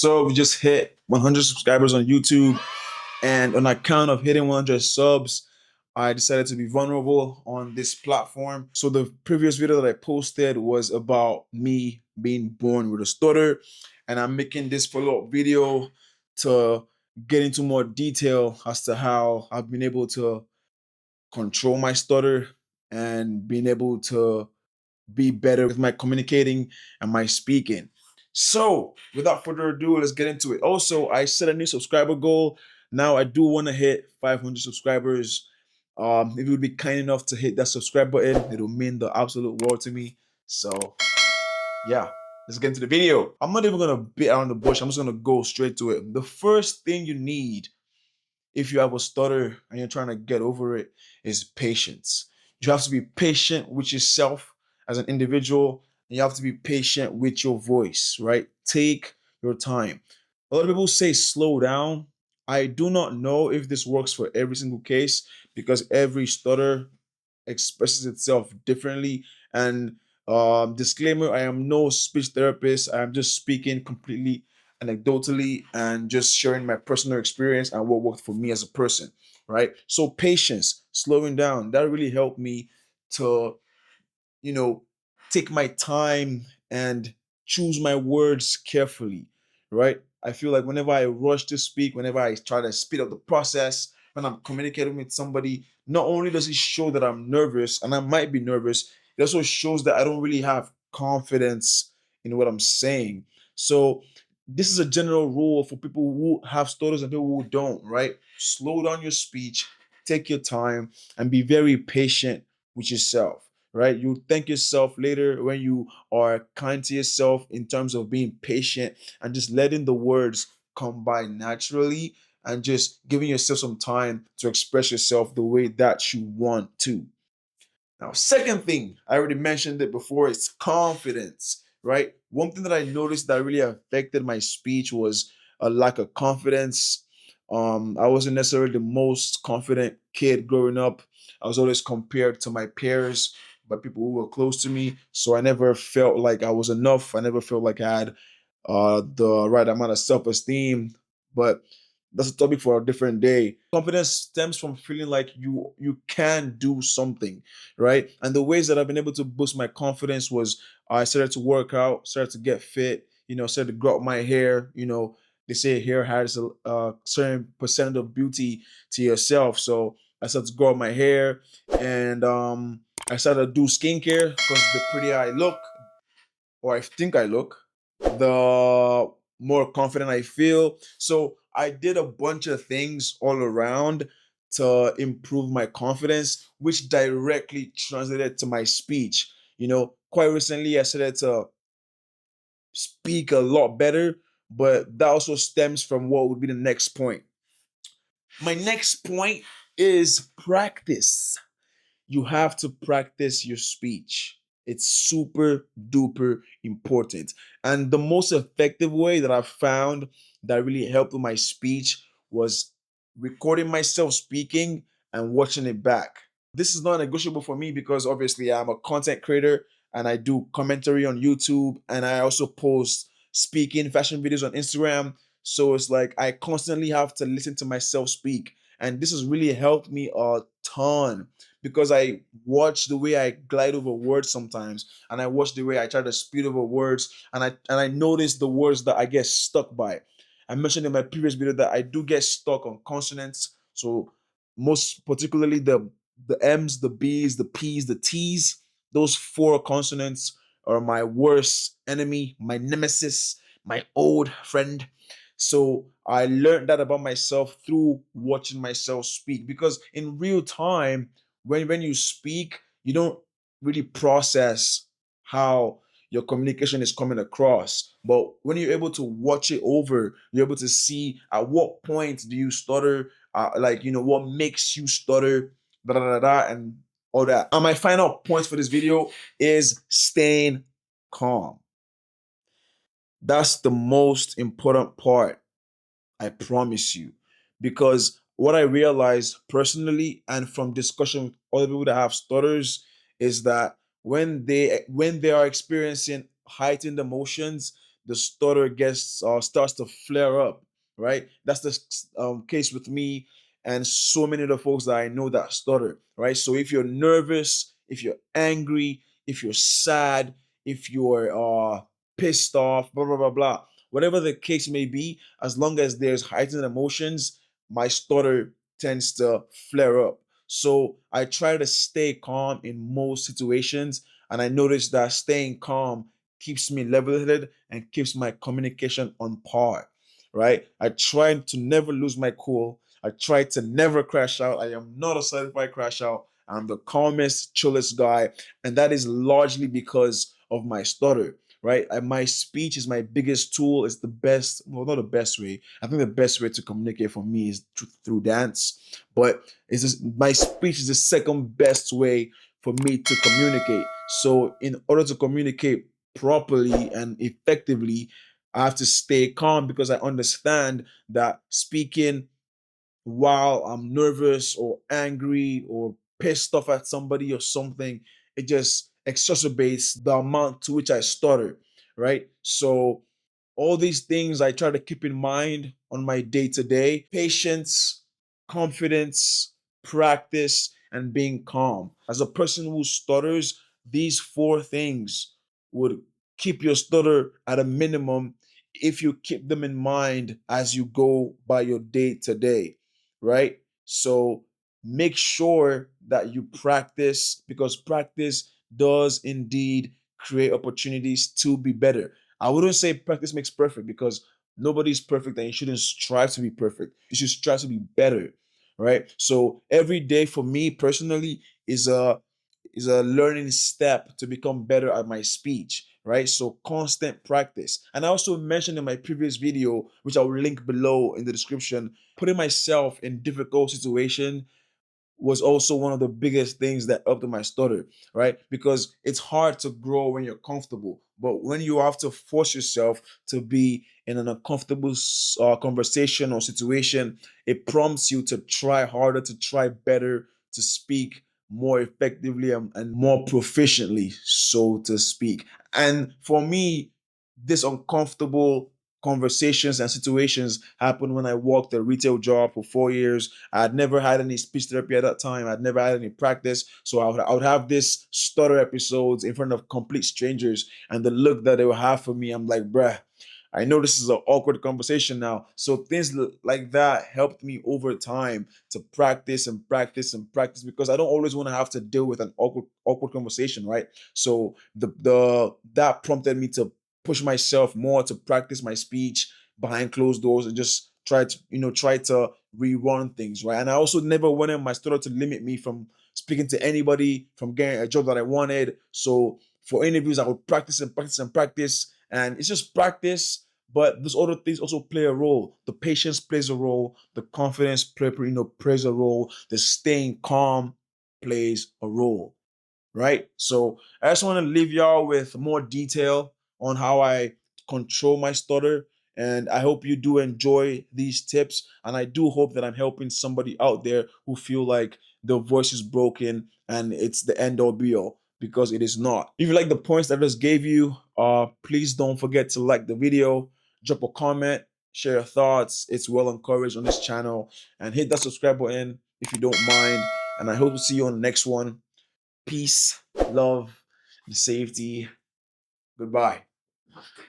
So we just hit 100 subscribers on YouTube, and on account of hitting 100 subs, I decided to be vulnerable on this platform. So the previous video that I posted was about me being born with a stutter, and I'm making this follow-up video to get into more detail as to how I've been able to control my stutter and being able to be better with my communicating and my speaking. So, without further ado, let's get into it. Also, I set a new subscriber goal. Now, I do want to hit 500 subscribers. If you would be kind enough to hit that subscribe button, it'll mean the absolute world to me. So, yeah, let's get into the video. I'm not even gonna beat around the bush. I'm just gonna go straight to it. The first thing you need if you have a stutter and you're trying to get over it is patience. You have to be patient with yourself as an individual, and you have to be patient with your voice, right? Take your time. A lot of people say slow down. I do not know if this works for every single case because every stutter expresses itself differently. And disclaimer, I am no speech therapist. I am just speaking completely anecdotally and just sharing my personal experience and what worked for me as a person, right? So patience, slowing down, that really helped me to, you know, take my time and choose my words carefully, right? I feel like whenever I rush to speak, whenever I try to speed up the process, when I'm communicating with somebody, not only does it show that I'm nervous, and I might be nervous, it also shows that I don't really have confidence in what I'm saying. So, this is a general rule for people who have stutters and people who don't, right? Slow down your speech, take your time, and be very patient with yourself, right? You thank yourself later when you are kind to yourself in terms of being patient and just letting the words come by naturally and just giving yourself some time to express yourself the way that you want to. Now, second thing, I already mentioned it before, it's confidence, right? One thing that I noticed that really affected my speech was a lack of confidence. I wasn't necessarily the most confident kid growing up. I was always compared to my peers by people who were close to me. So I never felt like I was enough. I never felt like I had the right amount of self-esteem. But that's a topic for a different day. Confidence stems from feeling like you can do something, right? And the ways that I've been able to boost my confidence was I started to work out, started to get fit, started to grow out my hair. They say hair has a certain percent of beauty to yourself. So I started to grow out my hair, and I started to do skincare because the prettier I look, or I think I look, the more confident I feel. So I did a bunch of things all around to improve my confidence, which directly translated to my speech. Quite recently I started to speak a lot better, but that also stems from what would be the next point. My next point is practice. You have to practice your speech. It's super duper important. And the most effective way that I've found that really helped with my speech was recording myself speaking and watching it back. This is not negotiable for me because obviously I'm a content creator and I do commentary on YouTube and I also post speaking fashion videos on Instagram. So it's like I constantly have to listen to myself speak. And this has really helped me a ton because I watch the way I glide over words sometimes, and I watch the way I try to speed over words, and I notice the words that I get stuck by. I mentioned in my previous video that I do get stuck on consonants. So most particularly the M's, the B's, the P's, the T's, those four consonants are my worst enemy, my nemesis, my old friend. So I learned that about myself through watching myself speak because in real time, when you speak, you don't really process how your communication is coming across. But when you're able to watch it over, you're able to see at what point do you stutter, what makes you stutter, da da da da, and all that. And my final points for this video is staying calm. That's the most important part, I promise you. Because what I realized personally and from discussion with other people that have stutters is that when they are experiencing heightened emotions, the stutter gets starts to flare up, right? That's the case with me and so many of the folks that I know that stutter, right? So if you're nervous, if you're angry, if you're sad, if you're pissed off, blah blah blah blah, whatever the case may be, as long as there's heightened emotions, my stutter tends to flare up. So I try to stay calm in most situations, and I notice that staying calm keeps me level-headed and keeps my communication on par. Right? I try to never lose my cool. I try to never crash out. I am not a certified crash out. I'm the calmest, chillest guy, and that is largely because of my stutter. Right? My speech is my biggest tool. It's the best, well, not the best way. I think the best way to communicate for me is through dance, but it's just, my speech is the second best way for me to communicate. So, in order to communicate properly and effectively, I have to stay calm because I understand that speaking while I'm nervous or angry or pissed off at somebody or something, it just exacerbates the amount to which I stutter, right? So, all these things I try to keep in mind on my day to day: patience, confidence, practice, and being calm. As a person who stutters, these four things would keep your stutter at a minimum if you keep them in mind as you go by your day to day, right? So make sure that you practice, because practice does indeed create opportunities to be better. I wouldn't say practice makes perfect, because nobody's perfect and you shouldn't strive to be perfect. You should strive to be better, right? So every day for me personally is a learning step to become better at my speech, right? So constant practice. And I also mentioned in my previous video, which I'll link below in the description, putting myself in difficult situation was also one of the biggest things that upped my stutter, right? Because it's hard to grow when you're comfortable, but when you have to force yourself to be in an uncomfortable conversation or situation, it prompts you to try harder, to try better, to speak more effectively and more proficiently, so to speak. And for me, this uncomfortable conversations and situations happened when I worked a retail job for 4 years. I had never had any speech therapy at that time. I'd never had any practice. So I would have this stutter episodes in front of complete strangers. And the look that they would have for me, I'm like, bruh, I know this is an awkward conversation now. So things like that helped me over time to practice and practice and practice, because I don't always want to have to deal with an awkward conversation, right? So the that prompted me to push myself more to practice my speech behind closed doors and just try to rerun things, right? And I also never wanted my stutter to limit me from speaking to anybody, from getting a job that I wanted. So for interviews, I would practice and practice and practice, and it's just practice. But those other things also play a role. The patience plays a role. The confidence plays a role. The staying calm plays a role, right? So I just want to leave y'all with more detail on how I control my stutter. And I hope you do enjoy these tips. And I do hope that I'm helping somebody out there who feel like their voice is broken and it's the end all be all, because it is not. If you like the points that I just gave you, please don't forget to like the video, drop a comment, share your thoughts. It's well encouraged on this channel. And hit that subscribe button if you don't mind. And I hope to see you on the next one. Peace, love, and safety. Goodbye.